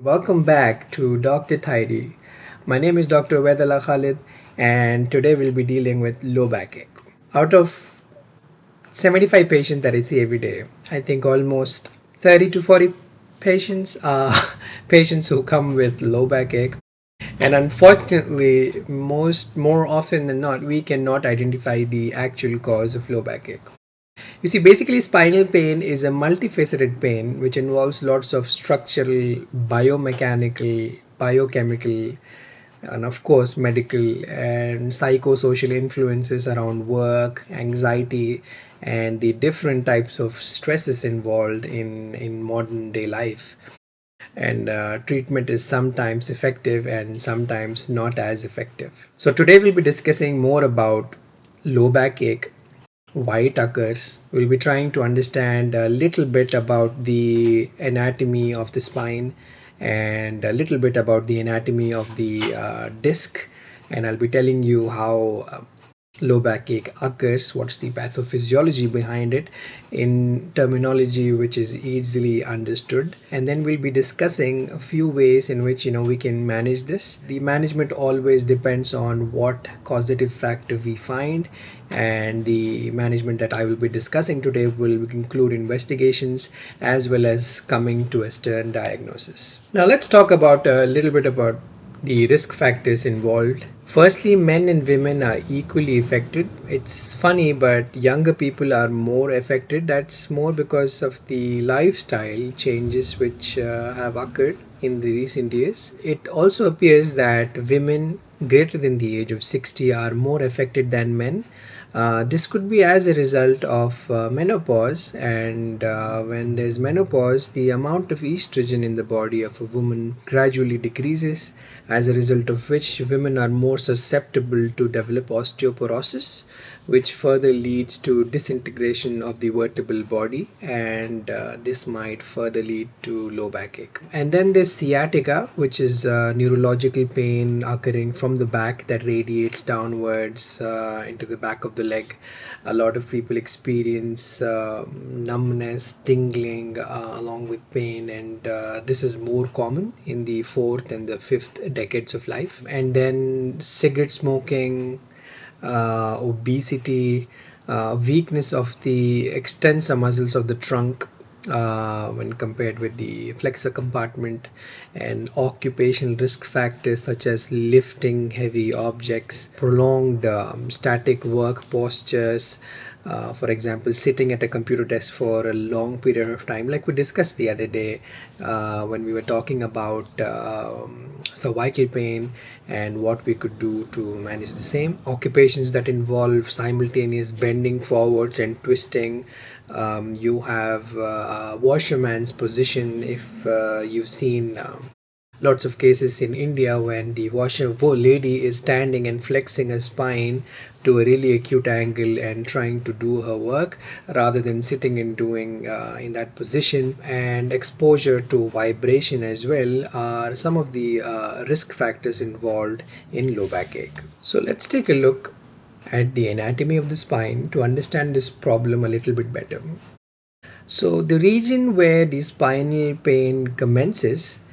Welcome back to Drtidy. My name is Dr. Obaidulla Khalid, and today we'll be dealing with low backache. Out of 75 patients that I see every day, I think almost 30 to 40 patients are patients who come with low backache. And unfortunately, more often than not, we cannot identify the actual cause of low backache. You see, basically, spinal pain is a multifaceted pain which involves lots of structural, biomechanical, biochemical, and of course, medical and psychosocial influences around work, anxiety, and the different types of stresses involved in modern day life. And treatment is sometimes effective and sometimes not as effective. So, today we'll be discussing more about low backache, why it occurs. We'll be trying to understand a little bit about the anatomy of the spine and a little bit about the anatomy of the disc. And I'll be telling you how low backache occurs, what's the pathophysiology behind it in terminology which is easily understood, and then we'll be discussing a few ways in which we can manage this. The management always depends on what causative factor we find, and the management that I will be discussing today will include investigations as well as coming to a stern diagnosis. Now let's talk about a little bit about the risk factors involved. Firstly, men and women are equally affected. It's funny, but younger people are more affected. That's more because of the lifestyle changes which have occurred in the recent years. It also appears that women greater than the age of 60 are more affected than men. This could be as a result of menopause, and when there's menopause, the amount of estrogen in the body of a woman gradually decreases, as a result of which women are more susceptible to develop osteoporosis, which further leads to disintegration of the vertebral body, and this might further lead to low backache. And then there's sciatica, which is neurological pain occurring from the back that radiates downwards into the back of the leg. A lot of people experience numbness, tingling along with pain, and this is more common in the fourth and the fifth decades of life. And then cigarette smoking, obesity, weakness of the extensor muscles of the trunk when compared with the flexor compartment, and occupational risk factors such as lifting heavy objects, prolonged static work postures, for example, sitting at a computer desk for a long period of time, like we discussed the other day when we were talking about cervical pain and what we could do to manage the same. Occupations that involve simultaneous bending forwards and twisting. You have washerman's position. If you've seen lots of cases in India when the washer lady is standing and flexing her spine to a really acute angle and trying to do her work rather than sitting and doing in that position, and exposure to vibration as well are some of the risk factors involved in low backache. So let's take a look at the anatomy of the spine to understand this problem a little bit better. So the region where the spinal pain commences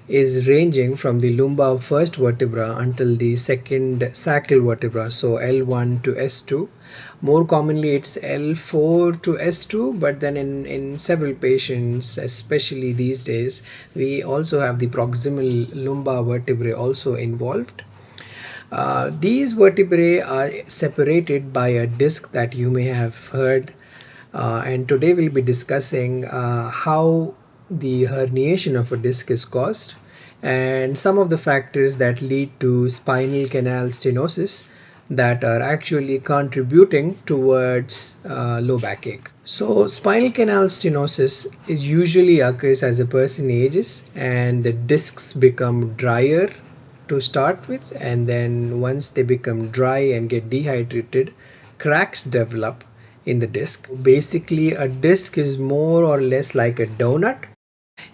is ranging from the lumbar first vertebra until the second sacral vertebra, so L1 to S2. More commonly it's L4 to S2, but then in several patients, especially these days, we also have the proximal lumbar vertebrae also involved. These vertebrae are separated by a disc that you may have heard, and today we'll be discussing how the herniation of a disc is caused and some of the factors that lead to spinal canal stenosis that are actually contributing towards low backache. So spinal canal stenosis usually occurs as a person ages and the discs become drier to start with, and then once they become dry and get dehydrated, cracks develop in the disc. Basically, a disc is more or less like a donut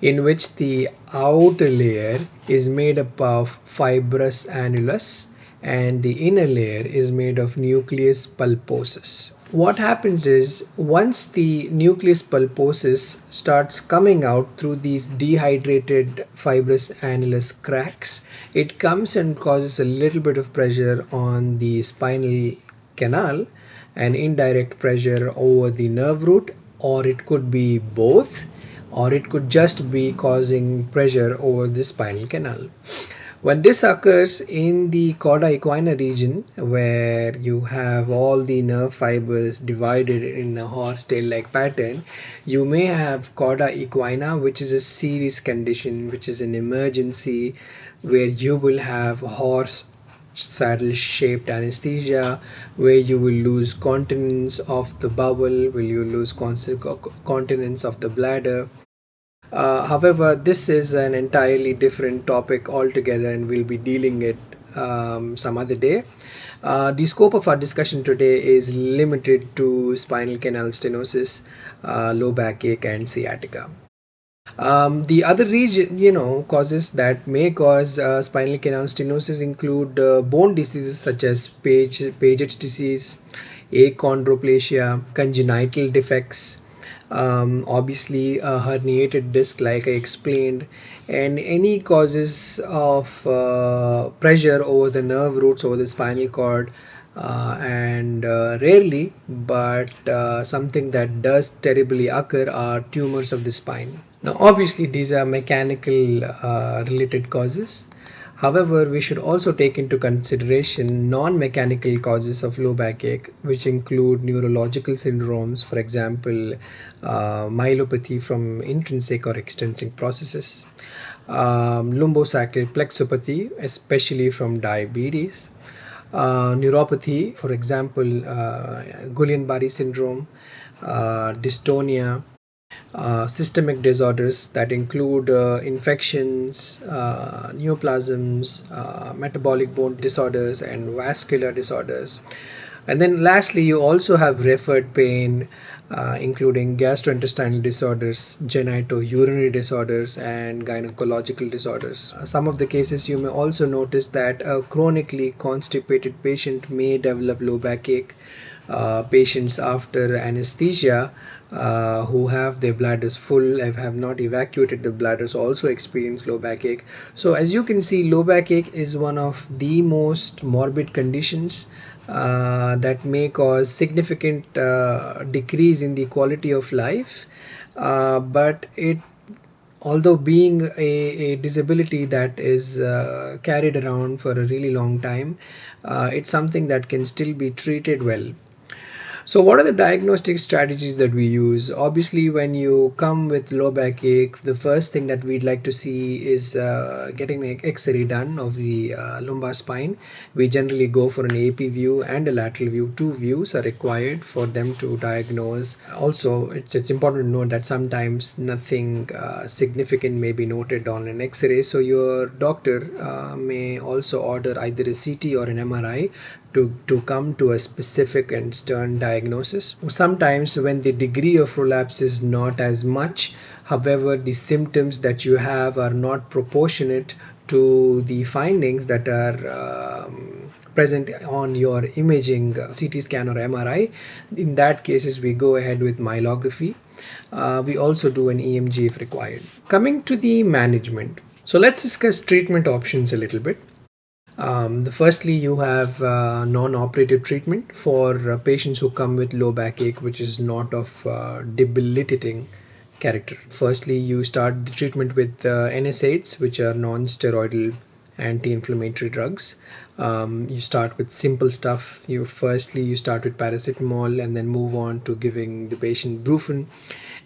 in which the outer layer is made up of fibrous annulus and the inner layer is made of nucleus pulposus. what happens is once the nucleus pulposus starts coming out through these dehydrated fibrous annulus cracks, it comes and causes a little bit of pressure on the spinal canal and indirect pressure over the nerve root, or it could be both, or it could just be causing pressure over the spinal canal. When this occurs in the cauda equina region, where you have all the nerve fibers divided in a horse tail like pattern, you may have cauda equina, which is a serious condition, which is an emergency, where you will have horse saddle shaped anesthesia, where you will lose continence of the bowel, will you lose continence of the bladder. However, this is an entirely different topic altogether, and we'll be dealing it some other day. The scope of our discussion today is limited to spinal canal stenosis, low backache, and sciatica. The other region, causes that may cause spinal canal stenosis include bone diseases such as Paget's disease, achondroplasia, congenital defects, obviously a herniated disc like I explained, and any causes of pressure over the nerve roots over the spinal cord, and rarely, but something that does terribly occur are tumors of the spine. Now obviously these are mechanical related causes. However, we should also take into consideration non-mechanical causes of low backache, which include neurological syndromes, for example, myelopathy from intrinsic or extrinsic processes, lumbosacral plexopathy, especially from diabetes, neuropathy, for example, Guillain-Barré syndrome, dystonia, systemic disorders that include infections, neoplasms, metabolic bone disorders, and vascular disorders. And then lastly, you also have referred pain, including gastrointestinal disorders, genitourinary disorders, and gynecological disorders. Some of the cases you may also notice that a chronically constipated patient may develop low backache. Patients after anesthesia who have their bladders full and have not evacuated the bladders also experience low backache. So as you can see, low backache is one of the most morbid conditions that may cause significant decrease in the quality of life, but it, although being a disability that is carried around for a really long time, it's something that can still be treated well. So what are the diagnostic strategies that we use? Obviously, when you come with low backache, the first thing that we'd like to see is getting an X-ray done of the lumbar spine. We generally go for an AP view and a lateral view. Two views are required for them to diagnose. Also, it's important to note that sometimes nothing significant may be noted on an X-ray. So your doctor may also order either a CT or an MRI to come to a specific and stern diagnosis. Sometimes when the degree of prolapse is not as much, however, the symptoms that you have are not proportionate to the findings that are present on your imaging CT scan or MRI. In that cases, we go ahead with myelography. We also do an EMG if required. Coming to the management. So let's discuss treatment options a little bit. Firstly, you have non-operative treatment for patients who come with low backache, which is not of debilitating character. Firstly, you start the treatment with NSAIDs, which are non-steroidal anti-inflammatory drugs. You start with simple stuff. You start with paracetamol and then move on to giving the patient brufen.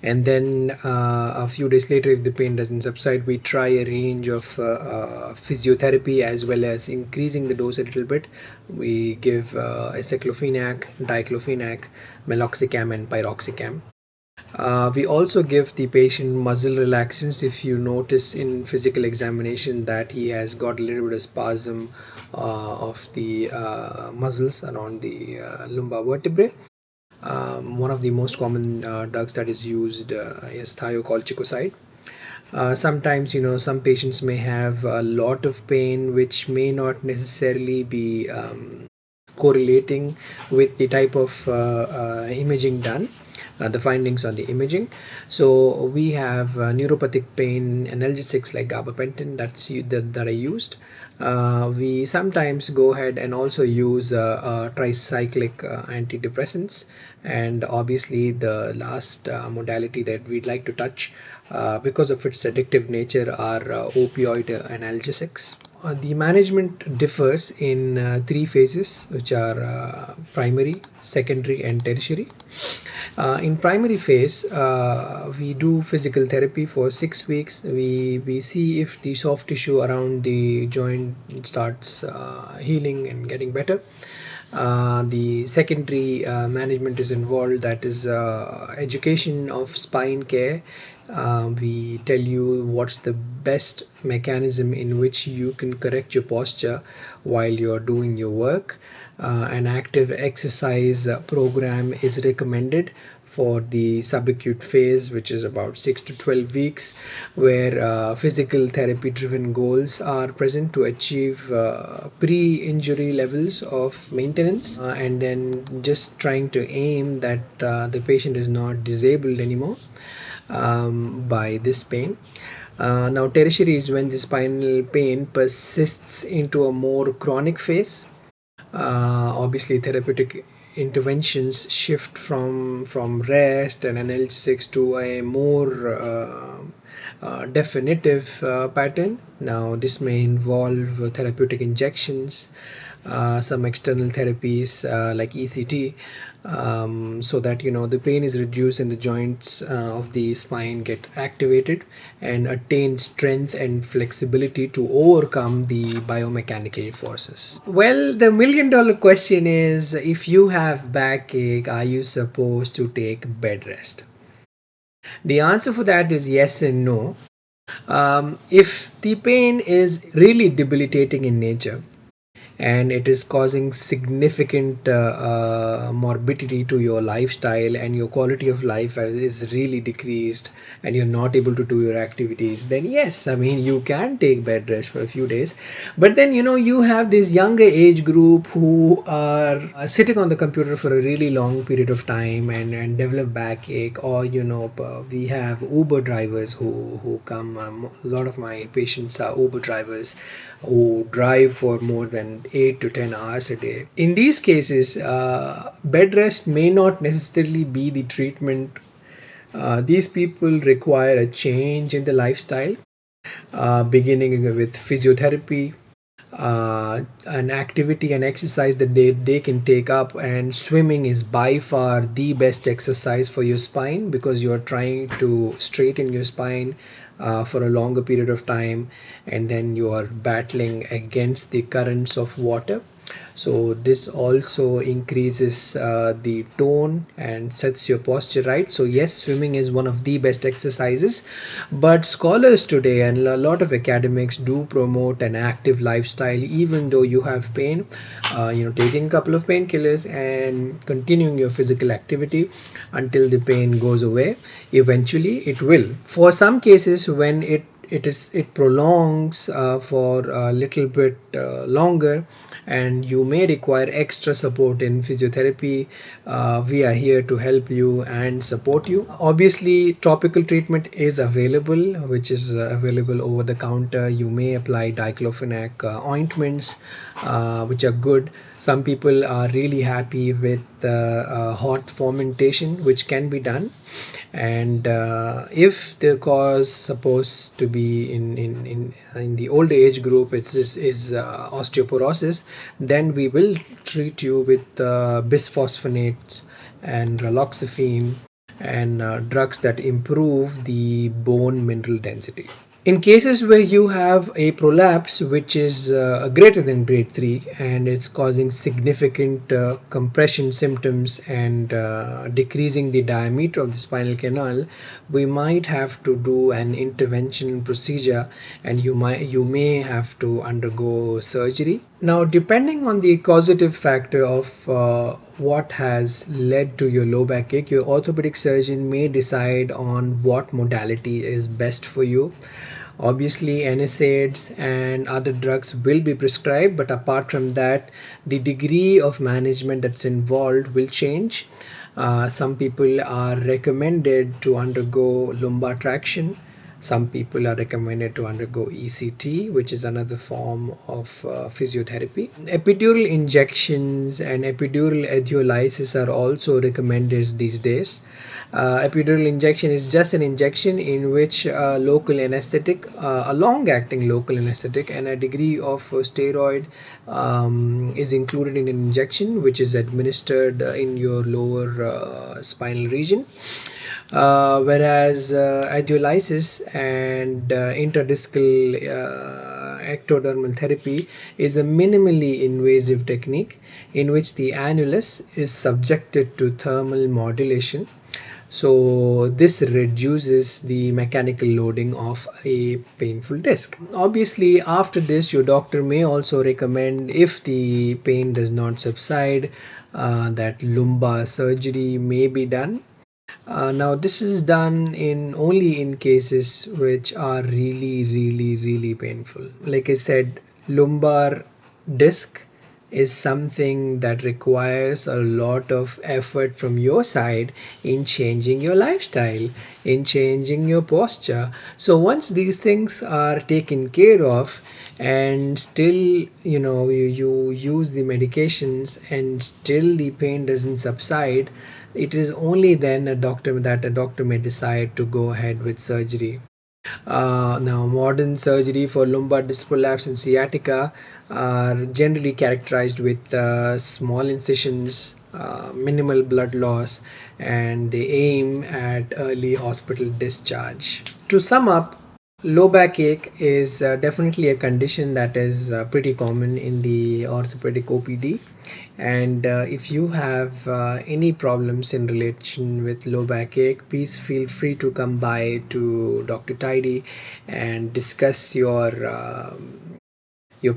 And then a few days later, if the pain doesn't subside, we try a range of physiotherapy as well as increasing the dose a little bit. We give aceclofenac, diclofenac, meloxicam, and piroxicam. We also give the patient muscle relaxants if you notice in physical examination that he has got a little bit of spasm of the muscles around the lumbar vertebrae. One of the most common drugs that is used is thiocolchicoside. Sometimes, some patients may have a lot of pain which may not necessarily be correlating with the type of imaging done, the findings on the imaging. So we have neuropathic pain analgesics like gabapentin that I used. We sometimes go ahead and also use tricyclic antidepressants, and obviously the last modality that we'd like to touch because of its addictive nature are opioid analgesics. The management differs in three phases, which are primary, secondary, and tertiary. In primary phase, we do physical therapy for 6 weeks. We see if the soft tissue around the joint starts healing and getting better. The secondary management is involved, that is education of spine care. We tell you what's the best mechanism in which you can correct your posture while you're doing your work. An active exercise program is recommended for the subacute phase, which is about 6 to 12 weeks, where physical therapy driven goals are present to achieve pre-injury levels of maintenance, and then just trying to aim that the patient is not disabled anymore by this pain. Now tertiary is when the spinal pain persists into a more chronic phase. Obviously therapeutic interventions shift from rest and analgesics to a more definitive pattern. Now this may involve therapeutic injections, some external therapies like ECT, so that the pain is reduced and the joints of the spine get activated and attain strength and flexibility to overcome the biomechanical forces. Well, the $1,000,000 question is, if you have backache, are you supposed to take bed rest? The answer for that is yes and no. If the pain is really debilitating in nature and it is causing significant morbidity to your lifestyle and your quality of life is really decreased and you're not able to do your activities, then yes, I mean, you can take bed rest for a few days. But then you have this younger age group who are sitting on the computer for a really long period of time and develop backache, or we have Uber drivers who come. A lot of my patients are Uber drivers who drive for more than 8 to 10 hours a day. In these cases, bed rest may not necessarily be the treatment. These people require a change in the lifestyle, beginning with physiotherapy, an activity and exercise that they can take up, and swimming is by far the best exercise for your spine because you are trying to straighten your spine for a longer period of time, and then you are battling against the currents of water. So this also increases the tone and sets your posture right. So yes, swimming is one of the best exercises, but scholars today and a lot of academics do promote an active lifestyle. Even though you have pain, taking a couple of painkillers and continuing your physical activity until the pain goes away. Eventually it will. For some cases, when it prolongs for a little bit longer and you may require extra support in physiotherapy, we are here to help you and support you. Obviously topical treatment is available, which is available over the counter. You may apply diclofenac ointments, which are good. Some people are really happy with hot fomentation, which can be done. And if the cause supposed to be in the older age group is osteoporosis, then we will treat you with bisphosphonates and raloxifene and drugs that improve the bone mineral density. In cases where you have a prolapse which is greater than grade 3 and it's causing significant compression symptoms and decreasing the diameter of the spinal canal, we might have to do an intervention procedure, and you may have to undergo surgery. Now, depending on the causative factor of what has led to your low back ache, your orthopedic surgeon may decide on what modality is best for you. Obviously, NSAIDs and other drugs will be prescribed, but apart from that, the degree of management that's involved will change. Some people are recommended to undergo lumbar traction. Some people are recommended to undergo ECT, which is another form of physiotherapy. Epidural injections and epidural ediolysis are also recommended these days. Epidural injection is just an injection in which local anesthetic, a long-acting local anesthetic, and a degree of steroid is included in an injection, which is administered in your lower spinal region. Whereas adiolysis and intradiscal ectodermal therapy is a minimally invasive technique in which the annulus is subjected to thermal modulation. So this reduces the mechanical loading of a painful disc. Obviously, after this, your doctor may also recommend, if the pain does not subside, that lumbar surgery may be done. Now this is done in only in cases which are really painful. Like I said, lumbar disc is something that requires a lot of effort from your side in changing your lifestyle, in changing your posture. So once these things are taken care of, and still you use the medications and still the pain doesn't subside, it is only then a doctor may decide to go ahead with surgery. Now, modern surgery for lumbar disc prolapse and sciatica are generally characterized with small incisions, minimal blood loss, and they aim at early hospital discharge. To sum up, low back ache is definitely a condition that is pretty common in the orthopedic OPD. And if you have any problems in relation with low back ache, please feel free to come by to Dr. Tidy and discuss your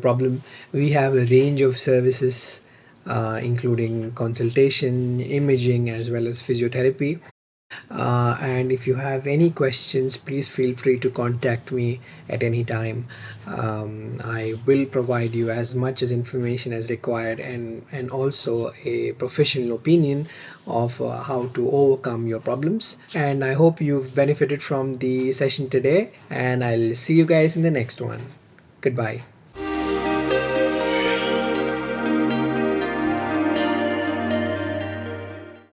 problem. We have a range of services, including consultation, imaging, as well as physiotherapy. And if you have any questions, please feel free to contact me at any time. I will provide you as much as information as required, and also a professional opinion of how to overcome your problems. And I hope you've benefited from the session today, and I'll see you guys in the next one. Goodbye.